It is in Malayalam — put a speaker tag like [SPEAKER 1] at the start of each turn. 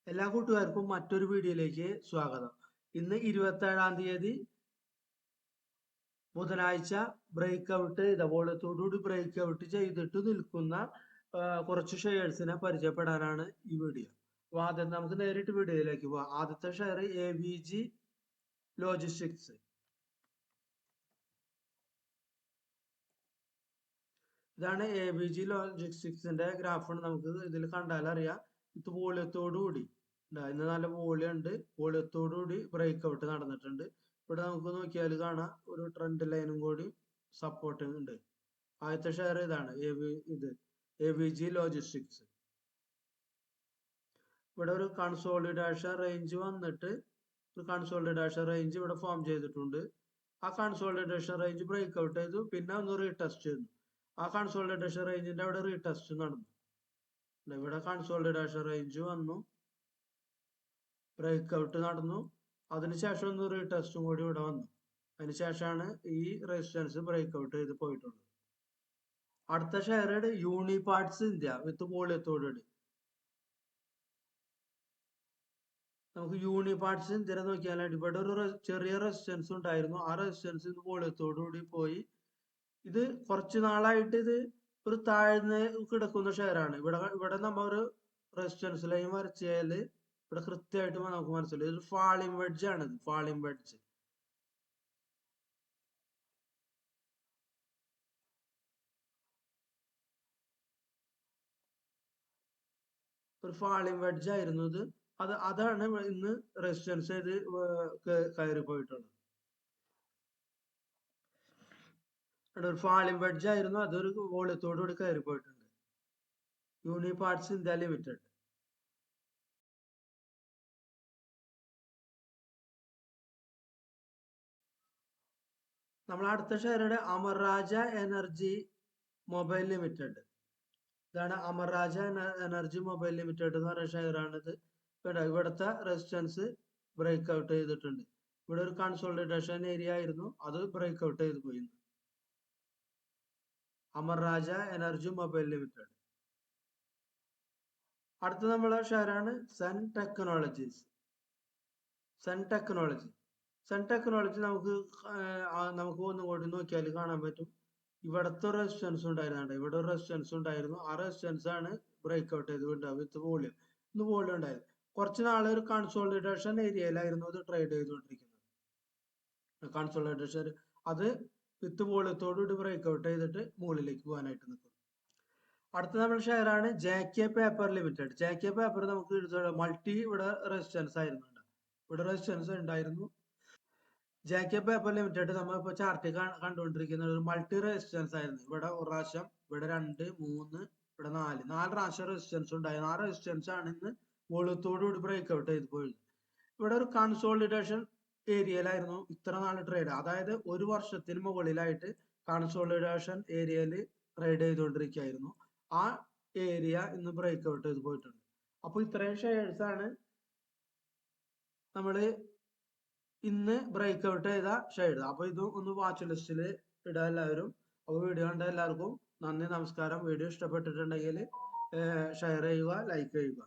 [SPEAKER 1] എല്ലാ കൂട്ടുകാർക്കും മറ്റൊരു വീഡിയോയിലേക്ക് സ്വാഗതം. ഇന്ന് 27-ാം തീയതി ബുധനാഴ്ച ബ്രേക്ക് ഔട്ട് ഇതേപോലത്തോടുകൂടി ബ്രേക്ക് ഔട്ട് ചെയ്തിട്ട് നിൽക്കുന്ന കുറച്ച് ഷെയർസിനെ പരിചയപ്പെടാനാണ് ഈ വീഡിയോ. അപ്പൊ ആദ്യം നമുക്ക് നേരിട്ട് വീഡിയോയിലേക്ക് പോവാം. ആദ്യത്തെ ഷെയർ AVG ലോജിസ്റ്റിക്സ്. ഇതാണ് AVG ലോജിസ്റ്റിക്സിന്റെ ഗ്രാഫാണ്. നമുക്ക് ഇതിൽ കണ്ടാൽ അറിയാം ഇത് വോളിയത്തോടുകൂടി ഇന്ന് നല്ല വോളിയുണ്ട്. വോളിയത്തോടുകൂടി ബ്രേക്ക് ഔട്ട് നടന്നിട്ടുണ്ട്. ഇവിടെ നമുക്ക് നോക്കിയാൽ കാണാം ഒരു ട്രെൻഡ് ലൈനും കൂടി സപ്പോർട്ടിങ് ഉണ്ട്. ആദ്യത്തെ ഷെയർ ഇതാണ് AVG ലോജിസ്റ്റിക്സ്. ഇവിടെ ഒരു കൺസോളിഡേഷൻ റേഞ്ച് വന്നിട്ട് ഒരു കൺസോളിഡേഷൻ റേഞ്ച് ഇവിടെ ഫോം ചെയ്തിട്ടുണ്ട്. ആ കൺസോളിഡേഷൻ റേഞ്ച് ബ്രേക്ക് ഔട്ട് ചെയ്തു, പിന്നെ ഒന്ന് റീടെസ്റ്റ് ചെയ്തു. ആ കൺസോളിഡേഷൻ റേഞ്ചിന്റെ അവിടെ റീടെസ്റ്റ് നടന്നു. ഇവിടെ കൺസോളിഡേഷൻ റേഞ്ച് വന്നു, ബ്രേക്ക് ഔട്ട് നടന്നു, അതിനുശേഷം ഒന്ന് റീടെസ്റ്റും കൂടി ഇവിടെ വന്നു. അതിനുശേഷമാണ് ഈ റെസിസ്റ്റൻസ് ബ്രേക്ക് ഔട്ട് ചെയ്ത് പോയിട്ടുള്ളത്. അടുത്ത ഷെയർ യൂണിപാർട്സ് ഇന്ത്യ വിത്ത് വോളിയത്തോടുകൂടി. നമുക്ക് യൂണിപാർട്സ് ഇന്ത്യ നോക്കിയാൽ ഇവിടെ ഒരു ചെറിയ റെസിസ്റ്റൻസ് ഉണ്ടായിരുന്നു. ആ റെസിസ്റ്റൻസ് ഇത് വോളിയത്തോടുകൂടി പോയി. ഇത് കുറച്ച് നാളായിട്ട് ഇത് ഒരു താഴ്ന്ന് കിടക്കുന്ന ഷെയർ ആണ്. ഇവിടെ നമ്മ ഒരു റെസിസ്റ്റൻസ് ലൈൻ വരച്ചാൽ ഇവിടെ കൃത്യമായിട്ട് നമുക്ക് മനസ്സിലായി ഇത് ഫാളിംഗ് വെഡ്ജ് ആണ്. ഇത് ഫാളിംഗ് വെഡ്ജ്. ഒരു ഫാളിംഗ് വെഡ്ജ് ആയിരുന്നു ഇത്. അതാണ് ഇന്ന് റെസിസ്റ്റൻസ് ഇത് കയറി പോയിട്ടുള്ളത്. ഒരു ഫാളിംഗ് വെഡ്ജ് ആയിരുന്നു, അതൊരു വോളിയത്തോടുകൂടി കയറി പോയിട്ടുണ്ട്. യൂണിപാർട്സ് ഇന്ത്യ ലിമിറ്റഡ്. നമ്മൾ അടുത്ത ഷെയറുടെ അമർരാജ എനർജി മൊബൈൽ ലിമിറ്റഡ്. ഇതാണ് അമർരാജ എനർജി മൊബൈൽ ലിമിറ്റഡ് എന്ന് പറയുന്ന ഷെയറാണിത്. ഇവിടുത്തെ റെസിസ്റ്റൻസ് ബ്രേക്ക് ഔട്ട് ചെയ്തിട്ടുണ്ട്. ഇവിടെ ഒരു കൺസോളിഡേഷൻ ഏരിയ ആയിരുന്നു, അത് ബ്രേക്ക് ഔട്ട് ചെയ്ത് പോയി. Amararaja energy mobile limited. അടുത്ത നമ്മളെ ഷെയറാണ് സൺ ടെക്നോളജീസ്. സൺ ടെക്നോളജി നമുക്ക് ഒന്നും കൂടി നോക്കിയാൽ കാണാൻ പറ്റും. ഇവിടുത്തെ റെസിസ്റ്റൻസ് ഉണ്ടായിരുന്നു, ഇവിടെ ഒരു റെസിസ്റ്റൻസ് ഉണ്ടായിരുന്നു. ആ റെസിസ്റ്റൻസ് ആണ് ബ്രേക്ക് ഔട്ട് ചെയ്ത് വിത്ത് വോളിയം. ഇന്ന് വോളിയം ഉണ്ടായിരുന്നു. കുറച്ച് നാളെ ഒരു കൺസോളിഡേഷൻ ഏരിയയിലായിരുന്നു അത് ട്രേഡ് ചെയ്തുകൊണ്ടിരിക്കുന്നത്. കൺസോളിഡേഷൻ അത് വിത്ത് വോളിയത്തോടുകൂടി ബ്രേക്ക് ഔട്ട് ചെയ്തിട്ട് മുകളിലേക്ക് പോകാനായിട്ട് നിൽക്കും. അടുത്ത നമ്മുടെ ഷെയർ ആണ് JK paper limited. JK paper നമുക്ക് മൾട്ടി ഇവിടെ റെസിസ്റ്റൻസ് ആയിരുന്നു. ഇവിടെ റെസിസ്റ്റൻസ് ഉണ്ടായിരുന്നു. JK പേപ്പർ ലിമിറ്റഡ് നമ്മളിപ്പോ ചാർട്ട് കണ്ടുകൊണ്ടിരിക്കുന്ന ഒരു മൾട്ടി റെസിസ്റ്റൻസ് ആയിരുന്നു. ഇവിടെ ഒരു പ്രാവശ്യം, ഇവിടെ 2, 3, ഇവിടെ 4 പ്രാവശ്യം റെസിസ്റ്റൻസ് ഉണ്ടായിരുന്നു. ആ റെസിസ്റ്റൻസ് ആണ് ഇന്ന് വോളിയത്തോടുകൂടി ബ്രേക്ക് ഔട്ട് ചെയ്ത് പോയത്. ഇവിടെ ഒരു കൺസോളിഡേഷൻ ഏരിയയിലായിരുന്നു ഇത്ര നാൾ ട്രേഡ്. അതായത് ഒരു വർഷത്തിന് മുകളിലായിട്ട് കൺസോളിഡേഷൻ ഏരിയയിൽ ട്രേഡ് ചെയ്തുകൊണ്ടിരിക്കുകയായിരുന്നു. ആ ഏരിയ ഇന്ന് ബ്രേക്ക് ഔട്ട് ചെയ്ത് പോയിട്ടുണ്ട്. അപ്പൊ ഇത്രയും ഷെയർസ് ആണ് നമ്മള് ഇന്ന് ബ്രേക്ക് ഔട്ട് ചെയ്ത ഷെയർ. അപ്പൊ ഇത് ഒന്ന് വാച്ച് ലിസ്റ്റിൽ ഇടുക എല്ലാവരും. അപ്പൊ വീഡിയോ കണ്ട എല്ലാവർക്കും നന്ദി, നമസ്കാരം. വീഡിയോ ഇഷ്ടപ്പെട്ടിട്ടുണ്ടെങ്കിൽ ഷെയർ ചെയ്യുക, ലൈക്ക് ചെയ്യുക.